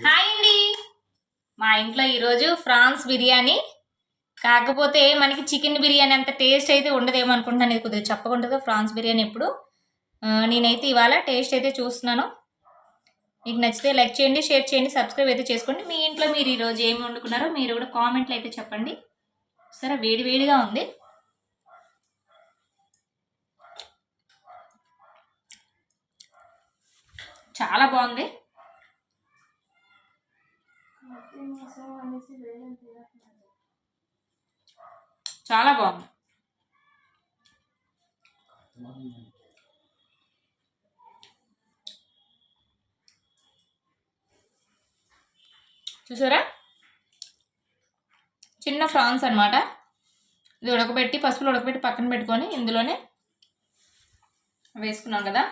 Hi అండి. మా ఇంట్లో ఈరోజు ఫ్రాన్స్ బిర్యానీ. కాకపోతే మనకి చికెన్ బిర్యానీ అంత టేస్ట్ అయితే ఉండదేమో అనుకుంటున్నాను. ఇది కొద్దిగా చెప్పకుండా ఫ్రాన్స్ బిర్యానీ ఎప్పుడు నేనైతే ఇవాళ టేస్ట్ అయితే చూస్తున్నాను. మీకు నచ్చితే లైక్ చేయండి, షేర్ చేయండి, సబ్స్క్రైబ్ అయితే చేసుకోండి. మీ ఇంట్లో మీరు ఈరోజు ఏమి వండుకున్నారో మీరు కూడా కామెంట్లో అయితే చెప్పండి. సరే, వేడి వేడిగా ఉంది. చాలా బాగుంది. చాలా బాగుంది. చూసారా, చిన్న ఫ్రాన్స్ అనమాట. ఇది ఉడకబెట్టి పసుపులో ఉడకబెట్టి పక్కన పెట్టుకొని ఇందులోనే వేసుకున్నాం కదా.